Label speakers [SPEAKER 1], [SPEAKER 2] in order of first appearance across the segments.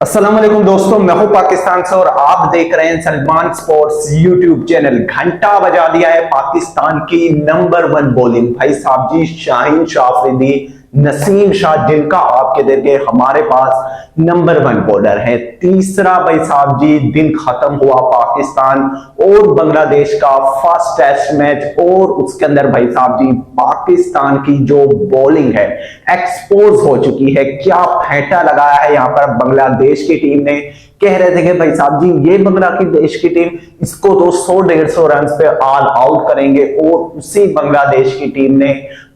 [SPEAKER 1] अस्सलाम वालेकुम दोस्तों, मैं हूं पाकिस्तान से और आप देख रहे हैं सलमान स्पोर्ट्स यूट्यूब चैनल। घंटा बजा दिया है पाकिस्तान की नंबर 1 बॉलिंग भाई साहब जी, शाहीन शाह अफरीदी, नसीम शाह, जिनका आपके देखे हमारे पास नंबर 1 बॉलर है। तीसरा भाई साहब जी दिन खत्म हुआ पाकिस्तान और बांग्लादेश का फर्स्ट टेस्ट मैच और उसके अंदर भाई साहब जी पाकिस्तान की जो बॉलिंग है एक्सपोज हो चुकी है। क्या फेंटा लगाया है यहाँ पर बांग्लादेश की टीम ने। कह रहे थे कि भाई साहब जी ये बांग्लादेश की टीम इसको तो 100-150 रन पे ऑल आउट करेंगे और उसी बांग्लादेश की टीम ने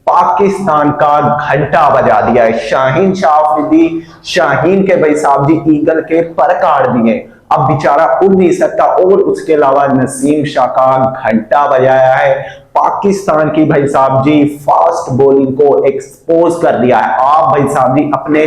[SPEAKER 1] पाकिस्तान का घंटा बजा दिया है। शाहीन शाह अफरीदी, शाहीन के भाई साहब जी ईगल के पर काट दिए, अब बेचारा उड़ नहीं सकता। और उसके अलावा नसीम शाह का घंटा बजाया है, पाकिस्तान की भाई साहब जी फास्ट बॉलिंग को एक्सपोज कर दिया है। आप भाई साहब जी अपने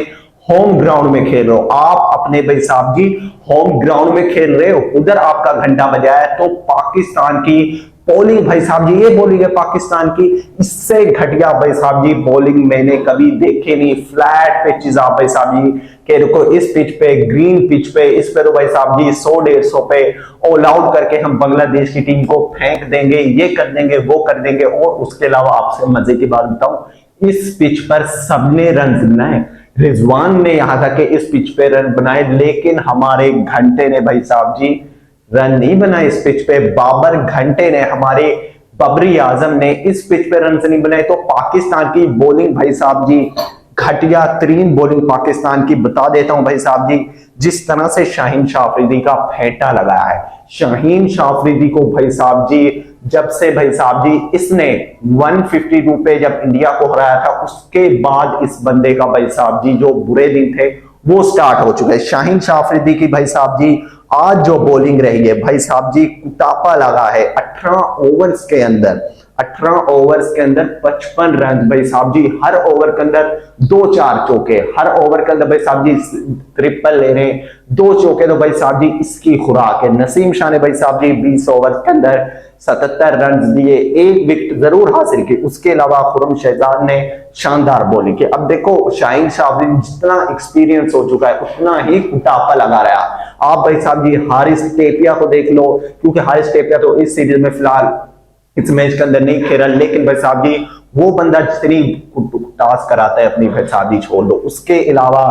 [SPEAKER 1] होम ग्राउंड में खेल रहे हो, आप अपने भाई साहब जी होम ग्राउंड में खेल रहे हो, उधर आपका घंटा बजाया है। तो पाकिस्तान की बॉलिंग भाई साहब जी, ये बॉलिंग है पाकिस्तान की, इससे घटिया भाई साहब जी बॉलिंग मैंने कभी देखे नहीं। फ्लैट पिचेस आप भाई साहब जी के रुको, इस पिच पे, ग्रीन पिच पे, इस पे तो भाई साहब जी 100-150 पे ऑल आउट करके हम बांग्लादेश की टीम को फेंक देंगे, ये कर देंगे, वो कर देंगे। और उसके अलावा आपसे मजे की बात बताऊं, इस पिच पर सबने रन बनाए। रिजवान ने यहां तक कि इस पिच पे रन बनाए, लेकिन हमारे घंटे ने भाई साहब जी रन नहीं बनाए इस पिच पे। बाबर घंटे ने, हमारे बबरी आजम ने इस पिच पे रन नहीं बनाए। तो पाकिस्तान की बॉलिंग भाई साहब जी घटिया तरीन बॉलिंग पाकिस्तान की। बता देता हूं भाई साहब जी, जिस तरह से शाहीन शाह अफरीदी का फेंटा लगाया है, शाहीन शाह अफरीदी को भाई साहब जी जब से भाई साहब जी इसने 152 पे जब इंडिया को हराया था, उसके बाद इस बंदे का भाई साहब जी जो बुरे दिन थे वो स्टार्ट हो चुके हैं। शाहीन शाह अफरीदी की भाई साहब जी आज जो बॉलिंग रही है भाई साहब जी, कुटापा लगा है। 18 ओवर्स के अंदर 55 रन भाई साहब जी, हर ओवर के अंदर 2-4 चौके, हर ओवर के अंदर भाई साहब जी ट्रिपल ले रहे, 2 चौके तो भाई साहब जी इसकी खुराक है। नसीम शाह ने भाई साहब जी 20 ओवर के अंदर 77 रन दिए, 1 विकेट जरूर हासिल की। उसके अलावा खुरम शहजाद ने शानदार बॉलिंग की। अब देखो शाहीन शाह जितना एक्सपीरियंस हो चुका है उतना ही कुटापा लगा रहा है। आप भाई साहब जी हारिस टेपिया को देख लो, क्योंकि हारिस टेपिया तो इस सीरीज में फिलहाल इस मैच के अंदर नहीं खेला, लेकिन भाई साहब जी वो बंदा जितनी टास्क कराता है अपनी भाई साहब जी छोड़ दो। उसके अलावा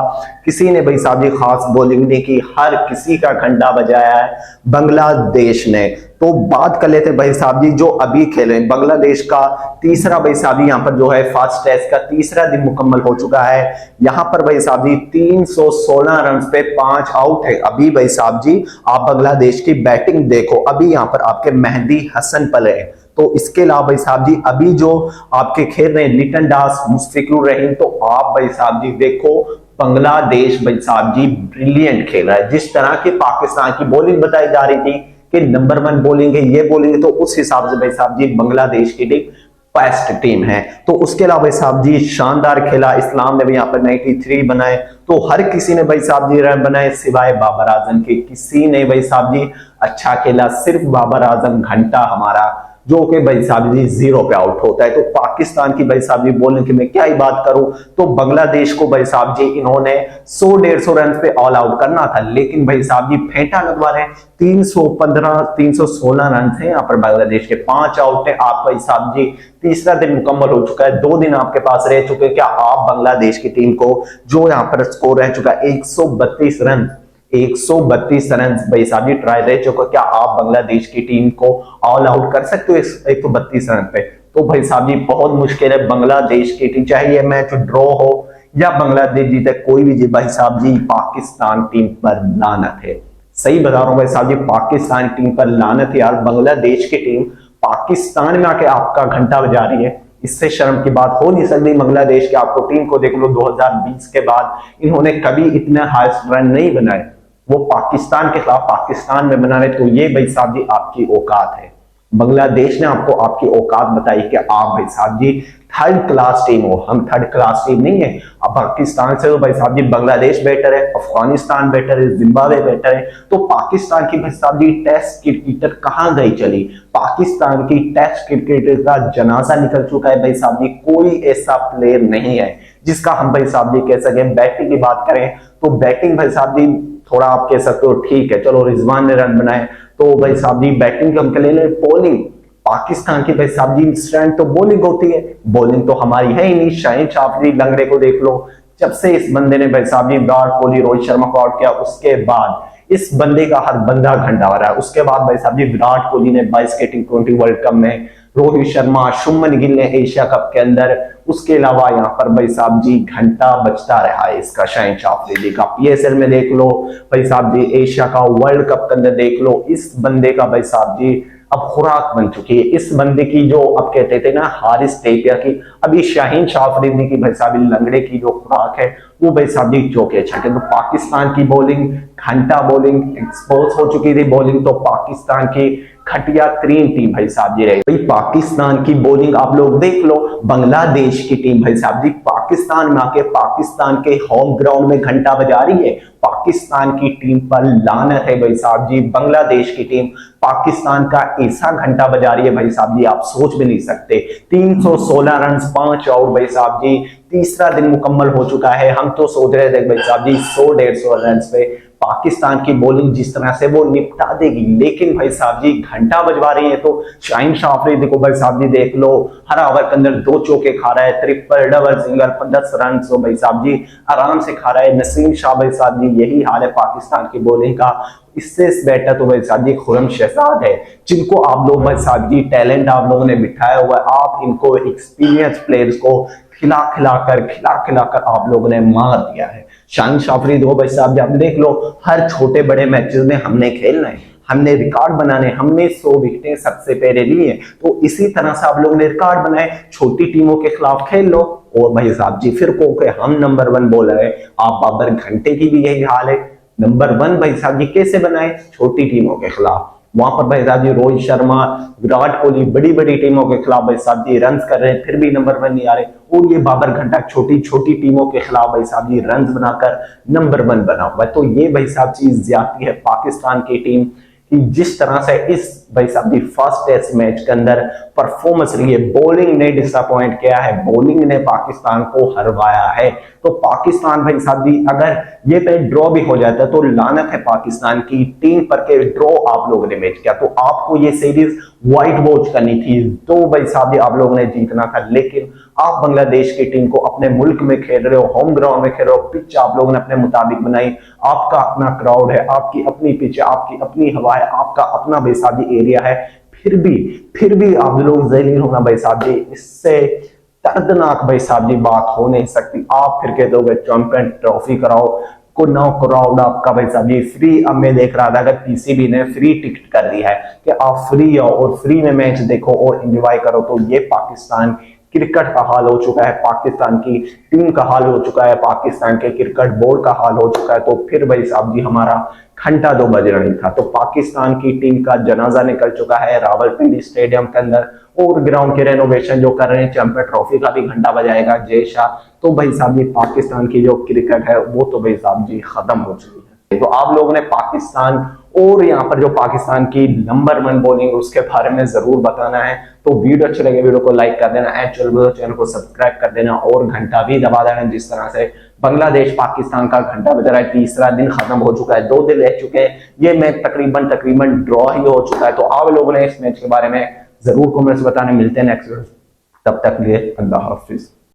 [SPEAKER 1] किसी ने भाई साहब जी खास बॉलिंग नहीं की, हर किसी का घंटा बजाया है बांग्लादेश ने। तो बात कर लेते भाई साहब जी जो अभी खेले बांग्लादेश का तीसरा भाई साहब जी, यहाँ पर जो है फर्स्ट टेस्ट का तीसरा दिन मुकम्मल हो चुका है। यहाँ पर भाई साहब जी 316 रन पे 5 आउट है। अभी भाई साहब जी आप बांग्लादेश की बैटिंग देखो, अभी यहाँ पर आपके मेहदी हसन पले, तो इसके अलावा भाई साहब जी अभी जो आपके खेल रहे हैं लिटन दास, मुश्फिकुर रहीम, तो आप भाई साहब जी देखो बांग्लादेश भाई साहब जी ब्रिलियंट खेल रहा है। जिस तरह की पाकिस्तान की बॉलिंग बताई जा रही थी कि नंबर 1 बॉलिंग है, ये बॉलिंग है, तो उस हिसाब से भाई साहब जी बांग्लादेश की टीम बेस्ट टीम है। तो उसके अलावा भाई साहब जी शानदार खेला, इस्लाम ने भी यहाँ पर 93 बनाए, तो हर किसी ने भाई साहब जी रन बनाए सिवाय बाबर आजम के। किसी ने भाई साहब जी अच्छा खेला, सिर्फ बाबर आजम घंटा हमारा जो कि भाई साहब जी 0 पे आउट होता है। तो पाकिस्तान की भाई साहब जी बॉलिंग की मैं क्या ही बात करूं, तो बांग्लादेश को भाई साहब जी इन्होंने 100-150 रन पे ऑल आउट करना था, लेकिन भाई साहब जी फेंटा लगवा रहे। 316 रन थे यहाँ पर बांग्लादेश के, 5 आउट है। आप भाई साहब जी तीसरा दिन मुकम्मल हो चुका है, 2 दिन आपके पास रह चुके हैं। क्या आप बांग्लादेश की टीम को जो यहाँ पर स्कोर रह चुका है 132 रन, 132 रन भाई साहब जी ट्राई रह चुका, क्या आप बांग्लादेश की टीम को ऑल आउट कर सकते हो 132 रन पे? तो भाई साहब जी बहुत मुश्किल है बांग्लादेश की टीम, चाहे ये मैच ड्रॉ हो या बांग्लादेश जीते, कोई भी जीते भाई साहब जी पाकिस्तान टीम पर लानत है। सही बता रहा हूं भाई साहब जी, पाकिस्तान टीम पर लानत है यार। बांग्लादेश की टीम पाकिस्तान में आके आपका घंटा बजा रही है, इससे शर्म की बात हो नहीं सकती। बांग्लादेश के आपको टीम को देख लो, 2020 के बाद इन्होंने कभी इतने हाईएस्ट रन नहीं बनाए, वो पाकिस्तान के खिलाफ पाकिस्तान में बना रहे। तो ये भाई साहब जी आपकी औकात है, बांग्लादेश ने आपको आपकी औकात बताई कि आप भाई साहब जी थर्ड क्लास टीम हो। हम थर्ड क्लास टीम नहीं है। अब पाकिस्तान से तो भाई साहब जी बांग्लादेश बेटर है, अफगानिस्तान बेटर है, जिम्बाब्वे बेटर है। तो पाकिस्तान की भाई साहब जी टेस्ट क्रिकेटर कहां गई चली? पाकिस्तान की टेस्ट क्रिकेटर का जनाजा निकल चुका है भाई साहब जी। कोई ऐसा प्लेयर नहीं है जिसका हम भाई साहब जी कह सके। बैटिंग की बात करें तो बैटिंग भाई साहब जी थोड़ा आप कह सकते हो ठीक है चलो रिजवान ने रन बनाए, तो भाई साहब जी बैटिंग हम ले लें, बॉलिंग पाकिस्तान की भाई साहब जी स्ट्रेंथ तो बॉलिंग होती है, बॉलिंग तो हमारी है ही नहीं। शाहीन शाफरी लंगड़े को देख लो, जब से इस बंदे ने भाई साहब जी विराट कोहली रोहित शर्मा को आउट किया उसके बाद इस बंदे का हर बंदा घंटा हो रहा है। उसके बाद भाई साहब जी विराट कोहली ने 22 के T20 वर्ल्ड कप में, रोहित शर्मा शुभमन गिल ने एशिया कप के अंदर, उसके अलावा यहाँ पर भाई साहब जी घंटा बजता रहा है इसका शाहीन शाफरी जी का। PSL में देख लो भाई साहब जी, एशिया का वर्ल्ड कप के अंदर देख लो, इस बंदे का भाई साहब जी अब खुराक बन चुकी है। इस बंदे की जो अब कहते थे ना हारिस टेपिया की, अभी शाहीन शाफरी की भाई साहब लंगड़े की जो खुराक है वो भाई साहब जी चौके छक्के। तो पाकिस्तान की बॉलिंग घंटा बॉलिंग एक्सपोज हो चुकी थी बॉलिंग, तो पाकिस्तान की खटिया तरीन टीम भाई साहब जी रही। भाई पाकिस्तान की बॉलिंग आप लोग देख लो, बांग्लादेश की टीम भाई साहब जी पाकिस्तान में आके पाकिस्तान के होम ग्राउंड में घंटा बजा रही है। पाकिस्तान की टीम पर लानत है भाई साहब जी, बांग्लादेश की टीम पाकिस्तान का ऐसा घंटा बजा रही है भाई साहब जी आप सोच भी नहीं सकते। 316 रन 5 आउट भाई साहब जी, तीसरा दिन मुकम्मल हो चुका है। हम तो सोच रहे थे भाई साहब जी 100-150 रन पे पाकिस्तान की बॉलिंग जिस तरह से वो निपटा देगी, लेकिन भाई साहब जी घंटा बजवा रही है। तो शाहीन शाफरी देखो भाई साहब जी देख लो, हर ओवर के अंदर 2 चौके खा रहा है, ट्रिपल डबल सिंगल 10 रन तो भाई साहब जी आराम से खा रहा है। नसीम शाह भाई साहब जी यही हाल है पाकिस्तान की बॉलिंग का। इससे बेटर तो भाई साहब जी खुरम शहजाद है, जिनको आप लोग भाई साहब जी टैलेंट आप लोगों ने बिठाया हुआ है। आप इनको एक्सपीरियंस प्लेयर्स को खिला खिलाकर आप लोगों ने मार दिया है। शाहीन शाफरी देखो भाई साहब जी आप देख लो, हर छोटे बड़े मैचेस में हमने खेलना है, हमने रिकॉर्ड बनाने, हमने 100 विकेटें सबसे पहले ली है। तो इसी तरह से आप लोगों ने रिकॉर्ड बनाए, छोटी टीमों के खिलाफ खेल लो। और भाई साहब जी फिर को के हम नंबर 1 बॉलर है, आप बाबर घंटे की भी यही हाल है। नंबर 1 भाई साहब जी कैसे बनाए, छोटी टीमों के खिलाफ। वहां पर भाई साहब जी रोहित शर्मा विराट कोहली बड़ी बड़ी टीमों के खिलाफ भाई साहब जी रन कर रहे हैं, फिर भी नंबर 1 नहीं आ रहे। और ये बाबर घंटा छोटी छोटी टीमों के खिलाफ भाई साहब जी रन बनाकर नंबर 1 बना हुआ है। तो ये भाई साहब चीज ज्यादा है पाकिस्तान की टीम कि जिस तरह से इस भाई साहब जी फर्स्ट टेस्ट मैच के अंदर परफॉर्मेंस रही है, बॉलिंग ने डिसअपॉइंट किया है, बॉलिंग ने पाकिस्तान को हरवाया है। तो पाकिस्तान भाई साहब जी अगर ये पे ड्रॉ भी हो जाता है तो लानत है पाकिस्तान की टीम पर के ड्रॉ आप लोगों ने मैच किया। तो आपको ये सीरीज व्हाइट वॉच करनी थी, तो भाई साहब जी आप लोगों ने जीतना था। लेकिन आप बांग्लादेश की टीम को अपने मुल्क में खेल रहे हो, होम ग्राउंड में खेल रहे हो, पिच आप लोगों ने अपने मुताबिक बनाई, आपका अपना क्राउड है, आपकी अपनी पिच है, आपकी अपनी हवा है, आपका अपना भाई साहब जी एरिया है, फिर भी आप लोग जलील होना भाई साहब जी, इससे दर्दनाक भाई साहब जी बात हो नहीं सकती। आप फिर कहते हो चैंपियन ट्रॉफी कराओ को नो क्राउड आपका भाई साहब जी फ्री। अब मैं देख रहा था अगर PCB ने फ्री टिकट कर दी है कि आप फ्री आओ और फ्री में मैच देखो और एंजॉय करो, तो ये पाकिस्तान क्रिकेट का हाल हो चुका है, पाकिस्तान की टीम का हाल हो चुका है, पाकिस्तान के क्रिकेट बोर्ड का हाल हो चुका है। तो फिर भाई साहब जी हमारा घंटा 2 बज रही था। तो पाकिस्तान की टीम का जनाजा निकल चुका है रावलपिंडी स्टेडियम के अंदर, और ग्राउंड के रेनोवेशन जो कर रहे हैं, चैंपियन ट्रॉफी का भी घंटा बजाएगा जय शाह। तो भाई साहब जी पाकिस्तान की जो क्रिकेट है वो तो भाई साहब जी खत्म हो चुकी है। तो आप लोगों ने पाकिस्तान और यहाँ पर जो पाकिस्तान की नंबर 1 बॉलिंग उसके बारे में जरूर बताना है। तो वीडियो अच्छे लगे वीडियो को लाइक कर देना, चैनल को सब्सक्राइब कर देना और घंटा भी दबा देना। जिस तरह से बांग्लादेश पाकिस्तान का घंटा बज रहा है, तीसरा दिन खत्म हो चुका है, 2 दिन रह चुके हैं, ये मैच तकरीबन ड्रॉ ही हो चुका है। तो आप लोगों ने इस मैच के बारे में जरूर कमेंट्स बताने। मिलते हैं नेक्स्ट वीडियो, तब तक लिए अल्लाह हाफिज।